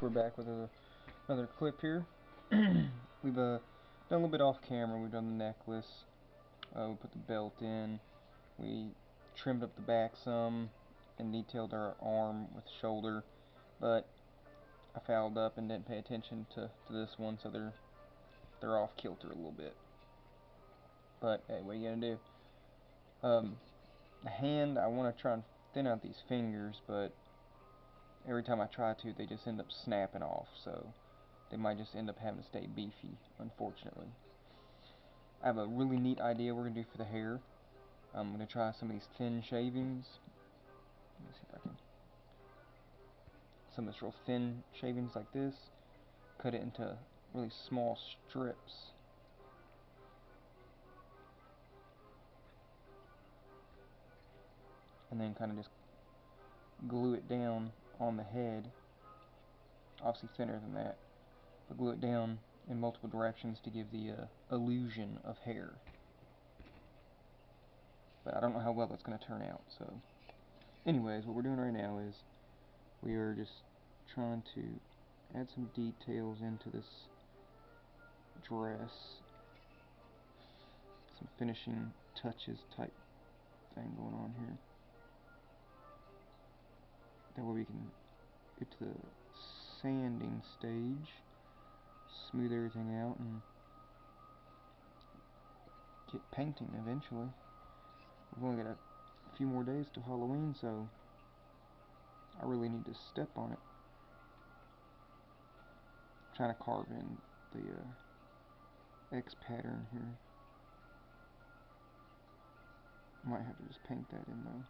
We're back with another clip here. We've done a little bit off camera. We've done the necklace. We put the belt in. We trimmed up the back some and detailed our arm with shoulder. But I fouled up and didn't pay attention to this one, so they're off kilter a little bit. But hey, what are you gonna do? The hand, I want to try and thin out these fingers, but every time I try to, they just end up snapping off, so they might just end up having to stay beefy, unfortunately. I have a really neat idea we're going to do for the hair. I'm going to try some of these thin shavings. Let me see if I can. Some of this real thin shavings like this. Cut it into really small strips. And then kind of just glue it down on the head. Obviously thinner than that. But glue it down in multiple directions to give the illusion of hair. But I don't know how well that's going to turn out. So, anyways, what we're doing right now is we are just trying to add some details into this dress. Some finishing touches type thing going on here. That way we can get to the sanding stage, smooth everything out, and get painting eventually. We've only got a few more days till Halloween, so I really need to step on it. I'm trying to carve in the X pattern here. Might have to just paint that in though.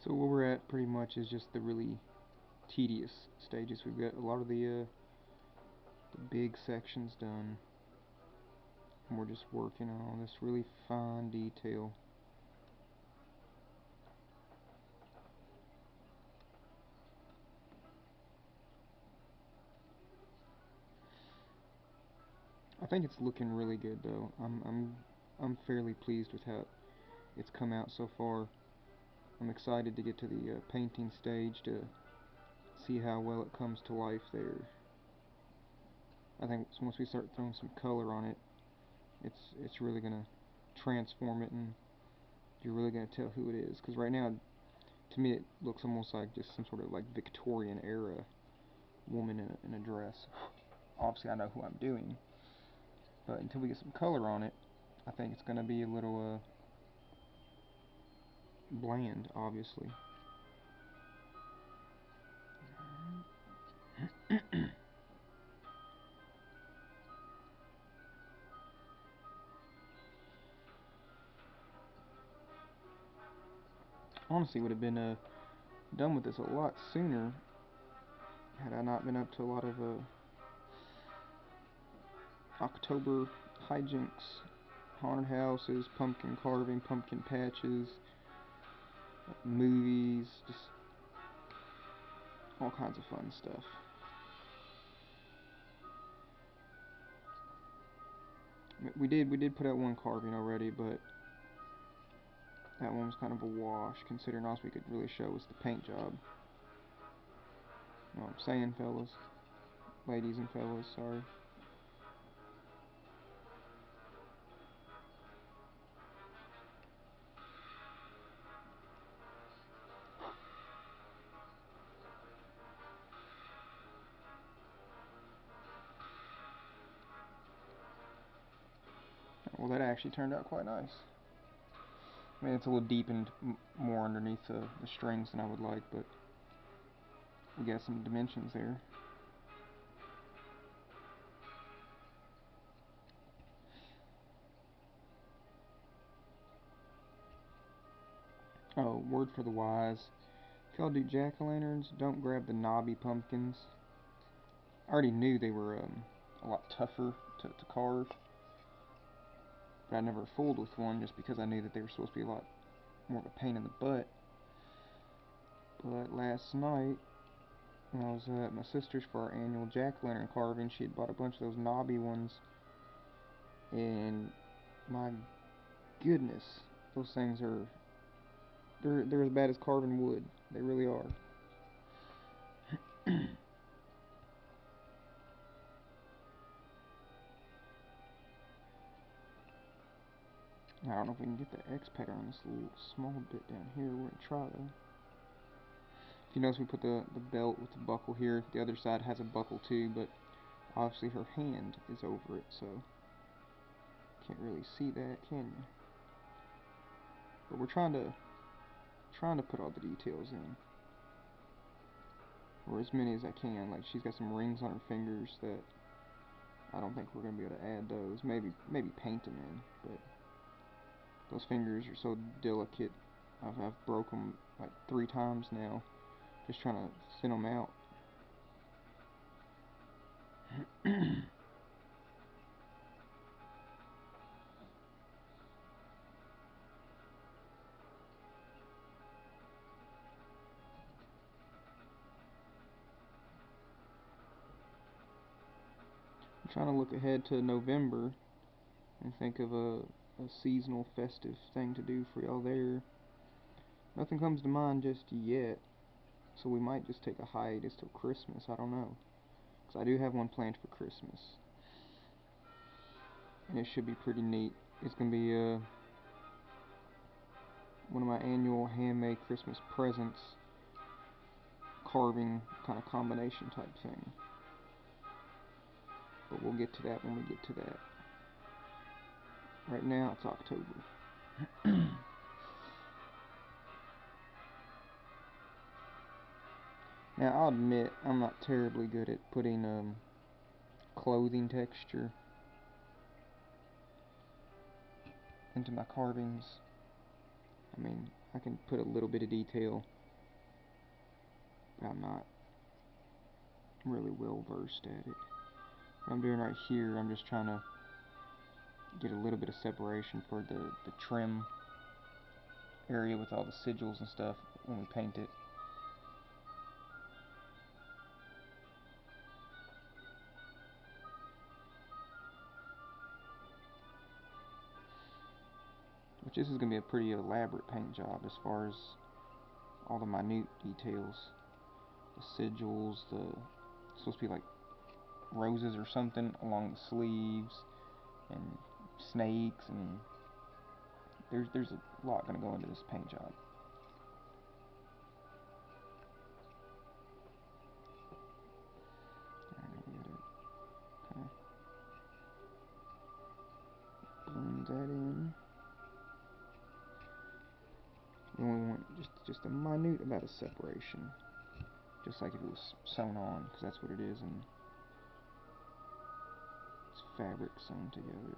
So where we're at pretty much is just the really tedious stages. We've got a lot of the big sections done, and we're just working on all this really fine detail. I think it's looking really good though. I'm fairly pleased with how it's come out so far. I'm excited to get to the painting stage to see how well it comes to life there. I think once we start throwing some color on it, it's really gonna transform it, and you're really gonna tell who it is. Because right now, to me, it looks almost like just some sort of like Victorian era woman in a dress. Obviously, I know who I'm doing, but until we get some color on it, I think it's gonna be a little bland, obviously. Honestly, would have been done with this a lot sooner had I not been up to a lot of October hijinks, haunted houses, pumpkin carving, pumpkin patches, movies, just all kinds of fun stuff. We did put out one carving already, but that one was kind of a wash, considering all we could really show was the paint job. You know what I'm saying, fellas? Ladies and fellas, sorry. Well, that actually turned out quite nice. I mean, it's a little deepened more underneath the strings than I would like, but we got some dimensions there. Oh, word for the wise. If y'all do jack-o'-lanterns, don't grab the knobby pumpkins. I already knew they were a lot tougher to carve, but I never fooled with one just because I knew that they were supposed to be a lot more of a pain in the butt. But last night, when I was at my sister's for our annual jack-o'-lantern carving, she had bought a bunch of those knobby ones, and my goodness, those things are, they're as bad as carving wood. They really are. I don't know if we can get the X pattern on this little small bit down here. We're going to try though. If you notice, we put the belt with the buckle here. The other side has a buckle too, but obviously her hand is over it, so can't really see that, can you? But we're trying to put all the details in, or as many as I can. Like, she's got some rings on her fingers that I don't think we're gonna be able to add those. Maybe paint them in, but those fingers are so delicate. I've broke them like 3 times now, just trying to thin them out. I'm trying to look ahead to November and think of a seasonal festive thing to do for y'all there. Nothing comes to mind just yet, so we might just take a hiatus till Christmas. I don't know, because I do have one planned for Christmas, and it should be pretty neat. It's gonna be one of my annual handmade Christmas presents, carving kind of combination type thing. But we'll get to that when we get to that. Right now it's October. Now I'll admit I'm not terribly good at putting clothing texture into my carvings. I mean, I can put a little bit of detail, but I'm not really well versed at it. What I'm doing right here, I'm just trying to get a little bit of separation for the trim area with all the sigils and stuff when we paint it. Which this is going to be a pretty elaborate paint job as far as all the minute details. The sigils, it's supposed to be like roses or something along the sleeves, and snakes, and there's a lot going to go into this paint job. Blend that in. You only want just a minute amount of separation, just like if it was sewn on, because that's what it is, and it's fabric sewn together.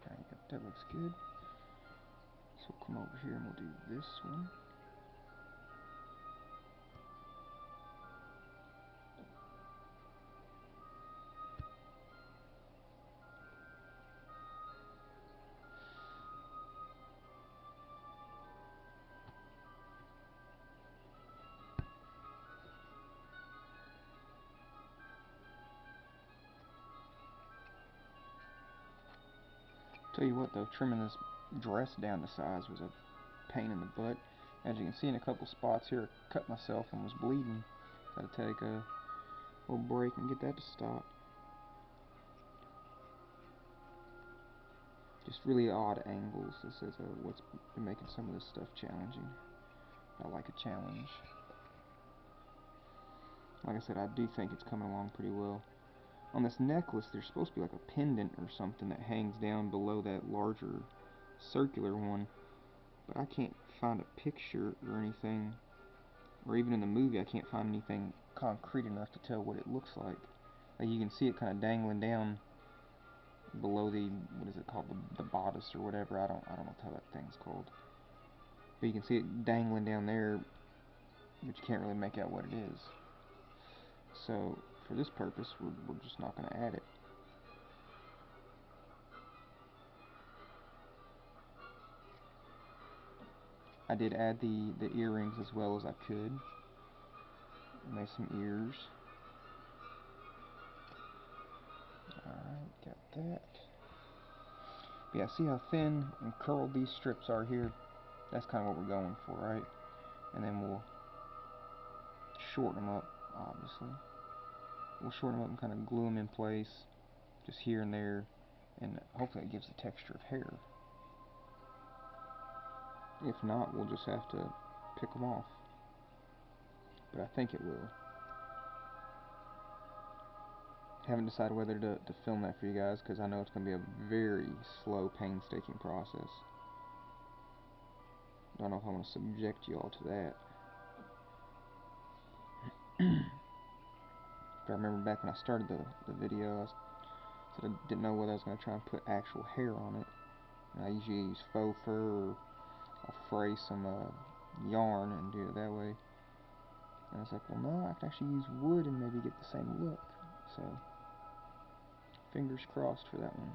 Alright, that looks good. So we'll come over here and we'll do this one. Tell you what though, trimming this dress down to size was a pain in the butt. As you can see in a couple spots here, I cut myself and was bleeding. Gotta take a little break and get that to stop. Just really odd angles. This is what's been making some of this stuff challenging. I like a challenge. Like I said, I do think it's coming along pretty well. On this necklace, there's supposed to be like a pendant or something that hangs down below that larger circular one, but I can't find a picture or anything, or even in the movie I can't find anything concrete enough to tell what it looks like. Like, you can see it kind of dangling down below the, what is it called, the bodice or whatever. I don't know how that thing's called, but you can see it dangling down there but you can't really make out what it is. So for this purpose, we're just not going to add it. I did add the earrings as well as I could. Made some ears. Alright, got that. Yeah, see how thin and curled these strips are here? That's kind of what we're going for, right? And then we'll shorten them up, obviously. We'll shorten them up and kind of glue them in place, just here and there, and hopefully it gives the texture of hair. If not, we'll just have to pick them off. But I think it will. Haven't decided whether to film that for you guys, because I know it's going to be a very slow, painstaking process. Don't know if I want to subject you all to that. If I remember back when I started the video, I said I didn't know whether I was going to try and put actual hair on it. And I usually use faux fur, or I'll fray some yarn and do it that way. And I was like, well, no, I can actually use wood and maybe get the same look. So, fingers crossed for that one.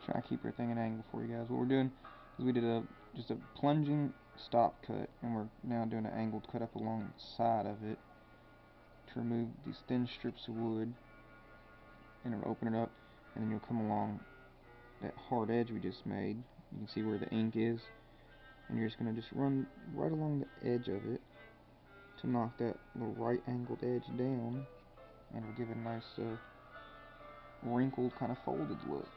Try to keep everything at an angle for you guys. What we're doing is we did just a plunging stop cut, and we're now doing an angled cut up along the side of it to remove these thin strips of wood, and it'll open it up, and then you'll come along that hard edge we just made. You can see where the ink is, and you're just going to just run right along the edge of it to knock that little right angled edge down, and it'll give it a nice wrinkled kind of folded look,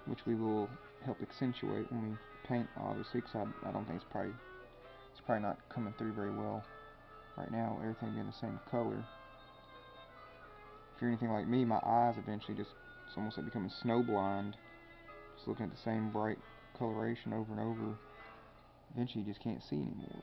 which we will help accentuate when we paint, obviously, because I don't think it's probably not coming through very well right now, everything being the same color. If you're anything like me, my eyes eventually it's almost like becoming snowblind, just looking at the same bright coloration over and over. Eventually you just can't see anymore.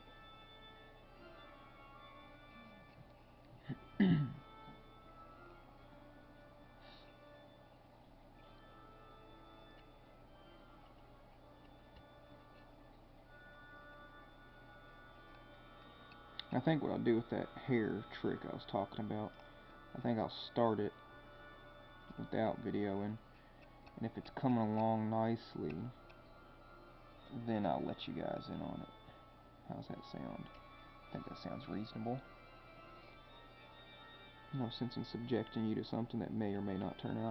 I think what I'll do with that hair trick I was talking about, I think I'll start it without videoing, and if it's coming along nicely, then I'll let you guys in on it. How's that sound? I think that sounds reasonable. No sense in subjecting you to something that may or may not turn out